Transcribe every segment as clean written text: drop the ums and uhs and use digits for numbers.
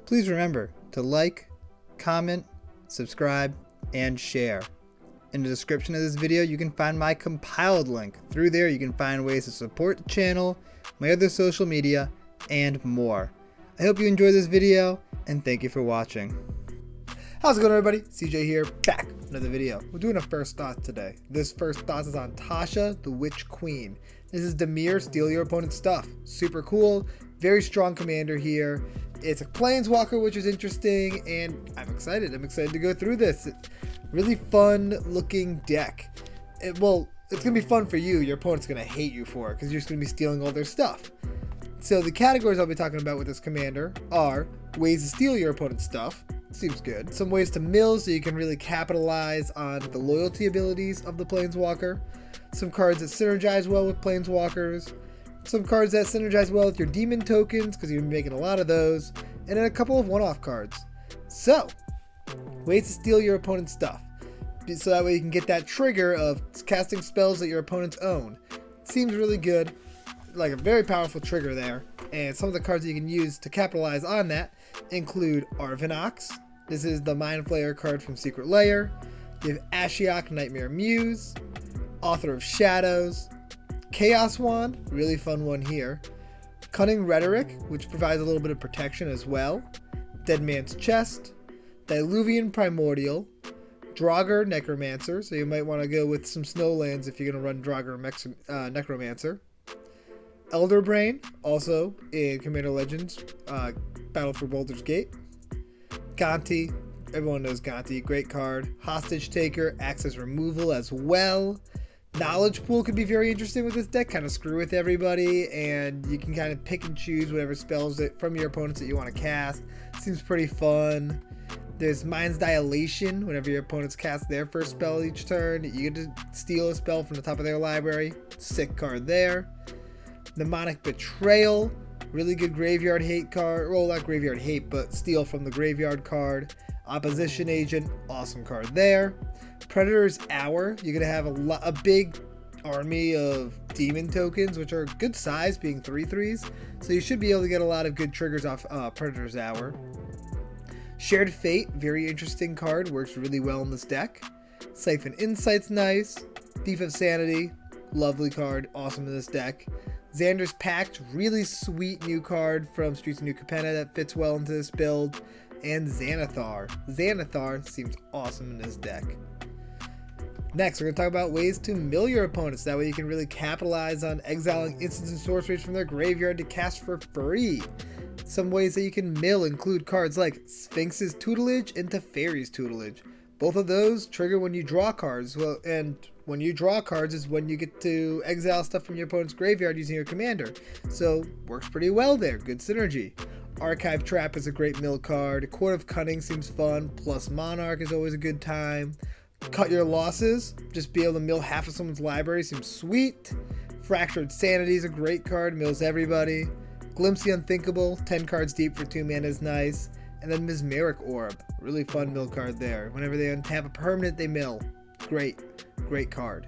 Please remember to like, comment, subscribe, and share. In the description of this video, you can find my compiled link. Through there, you can find ways to support the channel, my other social media, and more. I hope you enjoyed this video, and thank you for watching. How's it going, everybody? CJ here, back with another video. We're doing a first thought today. This first thought is on Tasha, the Witch Queen. This is Dimir, steal your opponent's stuff. Super cool, very strong commander here. It's a Planeswalker, which is interesting, and I'm excited. I'm excited to go through this. Really fun looking deck. It's going to be fun for you. Your opponent's going to hate you for it because you're just going to be stealing all their stuff. So the categories I'll be talking about with this commander are ways to steal your opponent's stuff. Seems good. Some ways to mill so you can really capitalize on the loyalty abilities of the Planeswalker. Some cards that synergize well with Planeswalkers. Some cards that synergize well with your demon tokens because you're making a lot of those. And then a couple of one-off cards. So, ways to steal your opponent's stuff. So that way you can get that trigger of casting spells that your opponents own. Seems really good. Like a very powerful trigger there. And some of the cards that you can use to capitalize on that include Arvinox. This is the Mind Flayer card from Secret Lair. You have Ashiok, Nightmare Muse. Author of Shadows. Chaos Wand, really fun one here. Cunning Rhetoric, which provides a little bit of protection as well. Dead Man's Chest. Diluvian Primordial. Draugr Necromancer, so you might want to go with some Snowlands if you're going to run Draugr Necromancer. Elder Brain, also in Commander Legends, Battle for Baldur's Gate. Gonti, everyone knows Gonti, great card. Hostage Taker, access removal as well. Knowledge Pool could be very interesting with this deck, kind of screw with everybody, and you can kind of pick and choose whatever spells from your opponents that you want to cast. Seems pretty fun. There's Mind's Dilation. Whenever your opponents cast their first spell each turn, you get to steal a spell from the top of their library. Sick card there. Mnemonic Betrayal. Really good graveyard hate card. Well, not graveyard hate, but steal from the graveyard card. Opposition Agent. Awesome card there. Predator's Hour. You're going to have a big army of demon tokens, which are good size, being 3/3s. So you should be able to get a lot of good triggers off Predator's Hour. Shared Fate, very interesting card, works really well in this deck. Siphon Insight's nice. Thief of Sanity, lovely card, awesome in this deck. Xander's Pact, really sweet new card from Streets of New Capenna that fits well into this build. And Xanathar. Xanathar seems awesome in this deck. Next, we're going to talk about ways to mill your opponents. That way you can really capitalize on exiling instants and sorceries from their graveyard to cast for free. Some ways that you can mill include cards like Sphinx's Tutelage and Teferi's Tutelage. Both of those trigger when you draw cards. Well, and when you draw cards is when you get to exile stuff from your opponent's graveyard using your commander. So, works pretty well there. Good synergy. Archive Trap is a great mill card. Court of Cunning seems fun. Plus Monarch is always a good time. Cut Your Losses. Just be able to mill half of someone's library seems sweet. Fractured Sanity is a great card. Mills everybody. Glimpse the Unthinkable, 10 cards deep for 2 mana is nice. And then Mesmeric Orb, really fun mill card there. Whenever they untap a permanent, they mill. Great card.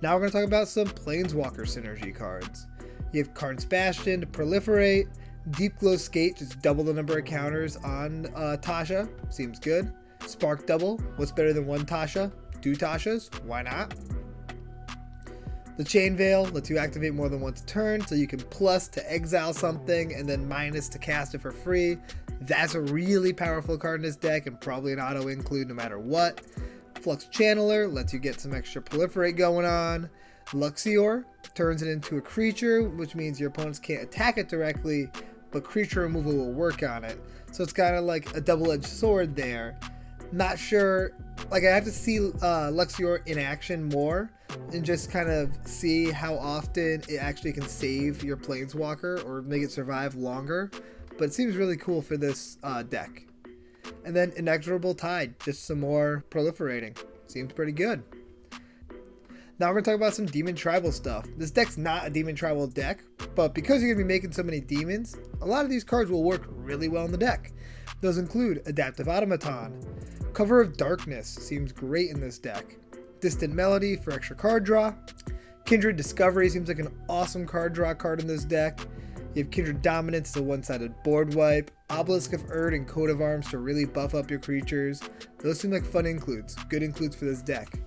Now we're going to talk about some Planeswalker synergy cards. You have Karn's Bastion to proliferate. Deep Glow Skate, just double the number of counters on Tasha, seems good. Spark Double, what's better than one Tasha? 2 Tashas, why not? The Chain Veil lets you activate more than once a turn, so you can plus to exile something and then minus to cast it for free. That's a really powerful card in this deck and probably an auto include no matter what. Flux Channeler lets you get some extra proliferate going on. Luxior turns it into a creature, which means your opponents can't attack it directly, but creature removal will work on it. So it's kind of like a double-edged sword there. Not sure, like I have to see Luxior in action more and just kind of see how often it actually can save your Planeswalker or make it survive longer, but it seems really cool for this deck. And then Inexorable Tide, just some more proliferating. Seems pretty good. Now we're going to talk about some Demon Tribal stuff. This deck's not a Demon Tribal deck, but because you're going to be making so many demons, a lot of these cards will work really well in the deck. Those include Adaptive Automaton. Cover of Darkness seems great in this deck. Distant Melody for extra card draw. Kindred Discovery seems like an awesome card draw card in this deck. You have Kindred Dominance, a one-sided board wipe, Obelisk of Erd and Coat of Arms to really buff up your creatures. Those seem like fun includes, good includes for this deck.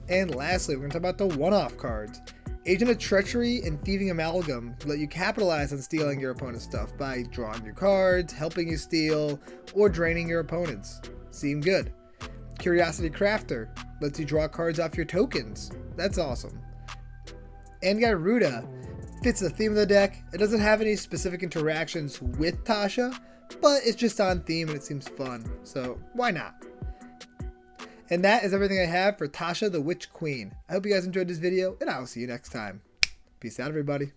And lastly, we're going to talk about the one-off cards. Agent of Treachery and Thieving Amalgam to let you capitalize on stealing your opponent's stuff by drawing your cards, helping you steal, or draining your opponents. Seem good. Curiosity Crafter lets you draw cards off your tokens. That's awesome. And Garuda fits the theme of the deck. It doesn't have any specific interactions with Tasha, but it's just on theme and it seems fun, so why not? And that is everything I have for Tasha the Witch Queen. I hope you guys enjoyed this video, and I will see you next time. Peace out, everybody.